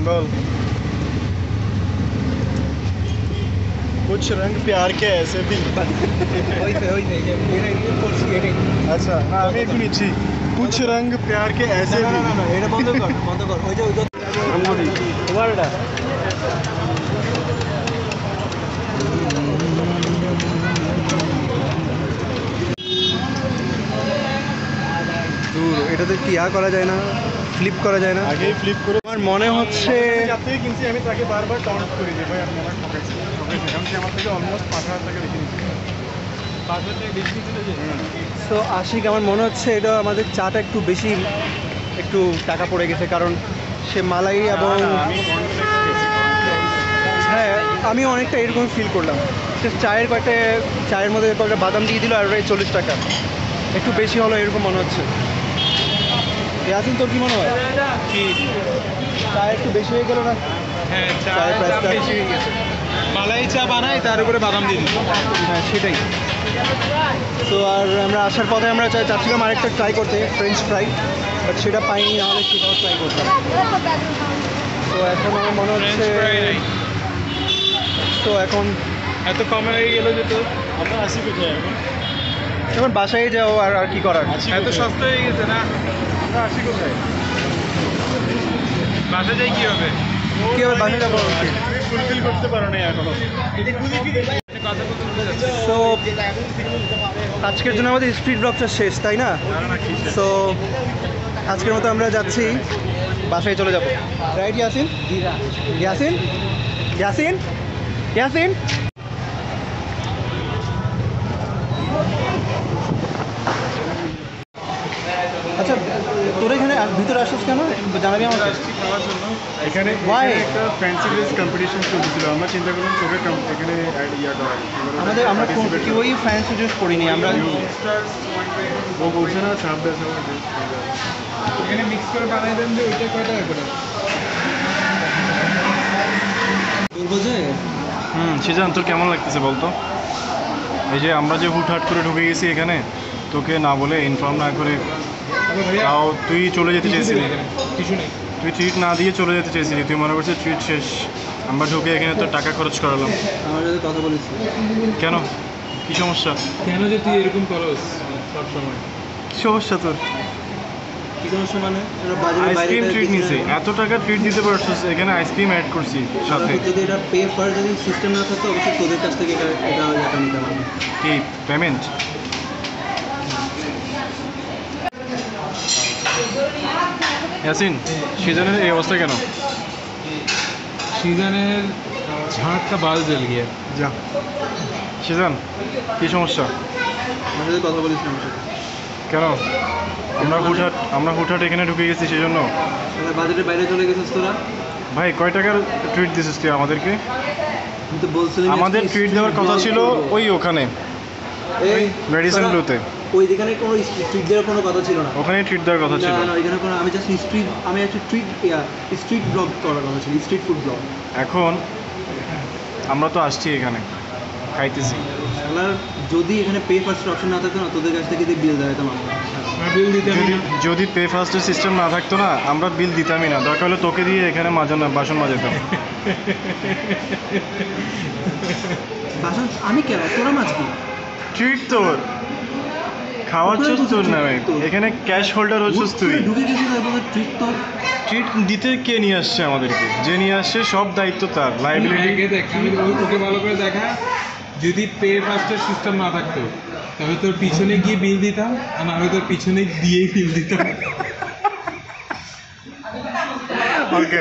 বল कुछ रंग प्यार के ऐसे भी अच्छा हाँ আমি একটু নিচ্ছি कुछ रंग प्यार के ऐसे भी না এটা বন্ধ কর ওই যে তোমারটা দূর এটাতে কি করা যায় না ফ্লিপ করা যায় না আগেই ফ্লিপ করে আমার মনে হচ্ছে যাতে কিনছি আমি তাকে বারবার টন্ট করি যে ভাই আপনি আমার ঠকাইছেন কারণ সে আমার থেকে অলমোস্ট 5000 টাকা রেখে নিয়েছে 5000 টাকা বেশি ছিল যে তো আশিক আমার মনে হচ্ছে এটা আমাদের চাটা একটু বেশি একটু টাকা পড়ে গেছে কারণ সে মালাই এবং হ্যাঁ আমি অনেকটা এরকম ফিল করলাম সে চায়ের মধ্যে কয়েকটা বাদাম দিয়ে দিল আর 40 টাকা একটু বেশি হলো এরকম মনে হচ্ছে ইয়াসিন তোর কি মনে হয় কি চা একটু বেশি হয়ে গেল না হ্যাঁ চায়ের প্রাইসটা বেশি হয়ে গেছে মালাই চা বানায় তার উপরে বাদাম দিয়ে দিল হ্যাঁ সেটাই তো আর আমরা আসার পথে আমরা চাচ্ছিলাম আরেকটা ট্রাই করতে ফ্রেঞ্চ ফ্রাই বাট সেটা পাইনি নাহলে সেটাও ট্রাই করতাম তো এখন আমার মনে হচ্ছে তো এখন এত কমে হয়ে গেল যে তো আমরা আসি কোথায় এখন বাসায় যাও আর কি করার এত সস্তা হয়ে গেছে না আমরা আসি কোথায় বাসা যাই কি হবে বাসায় যাবো ফুলফিল করতে পারো না এখনো তো আজকের জন্য আমাদের স্ট্রিট ব্লগটা শেষ তাই না তো আজকের মতো আমরা যাচ্ছি বাসায় চলে যাবো রাইট ইয়াসিন ইয়াসিন ইয়াসিন ইয়াসিন আচ্ছা তোর এখানে ভিতরে আসছিস কেন জানাবি আমাকে এখানে একটা ফ্যান্সি ড্রেস কম্পিটিশন চলছিল আমরা চিন্তা করলাম তোকে এখানে ইয়া করা আমরা কেউই ফ্যান্সি ড্রেস পরিনি আমরা ও বলছে না সাপ ড্রেস এখানে মিক্স করে বানাই দেন যে ওইটা কয় টাকা করে সেজান তোর কেমন লাগতেছে বলতো এই যে আমরা যে হুটহাট করে ঢুকে গেছি এখানে তোকে না বলে ইনফর্ম না করে তাও তুই চলে যেতে চেয়েছিলি তুই ট্রিট না দিয়ে চলে যেতে চেয়েছিলি তুই মনে করছিস ট্রিট শেষ আমরা ঢুকে এখানে তো টাকা খরচ করালাম আমার সাথে কথা বলেছি কেন কি সমস্যা কেন যে তুই এরকম করস সবসময় সমস্যা তোর কি সমস্যা মানে আইসক্রিম ট্রিট নিছি এত টাকা ট্রিট দিতে পারছিস এখানে আইসক্রিম অ্যাড করছি সাথে যদি এটা পে ফর যদি সিস্টেম না থাকতো অবশ্যই তোদের কাছ থেকে এটা নিতে পারবো কি পেমেন্ট ইয়াসিন সিজনের এই অবস্থা কেন सीजन झाँक का बाल जल गया যা সিজন কি সমস্যা আমার সাথে কথা বলিস না আমার সাথে কেন আমরা হুটহাট এখানে ঢুকে গেছি সেজন্য বাজেটের বাইরে চলে গেছিস তোরা ভাই কয় টাকার ট্রিট দিছিস তুই আমাদেরকে তুই তো বলছিলি আমাদের ট্রিট দেওয়ার কথা ছিল ওই ওখানে মেডিসিন ব্লুতে ওই যেখানে কোনো স্ট্রিট দেওয়ার কোনো কথা ছিল না ওখানে ট্রিট দেওয়ার কথা ছিল না এখানে কোনো আমি জাস্ট স্ট্রিট ব্লগ করার কথা ছিল স্ট্রিট ফুড ব্লগ এখন আমরা তো আসছি এখানে খাইতেছি যদি এখানে পে ফার্স্ট অপশন না থাকতো না তোদের কাছ থেকে বিল দেওয়াতাম बिल दिते যদি পে ফার্স্টের সিস্টেম না থাকতো না আমরা বিল দিতামই না দরকার হলে তোকে দিয়ে এখানে বাসন মাজাতাম বাসন আমি কেন তোরা মাজবি ট্রিট তোর খাওয়াচ্ছিস তোর নামে এখানে ক্যাশ হোল্ডার হচ্ছিস তুই ঢুকে গেছিস এবং ট্রিট তোর ট্রিট দিতে কে নিয়ে আসছে আমাদেরকে যে নিয়ে আসছে সব দায়িত্ব তার লাইবিলিটি দেখ আমি ওকে ভালো করে দেখা যদি পে ফার্স্টের সিস্টেম না থাকতো তবে তোর পিছনে গিয়ে বিল দিতাম আর আমি তোর পিছনে দিয়েই বিল দিতাম ওকে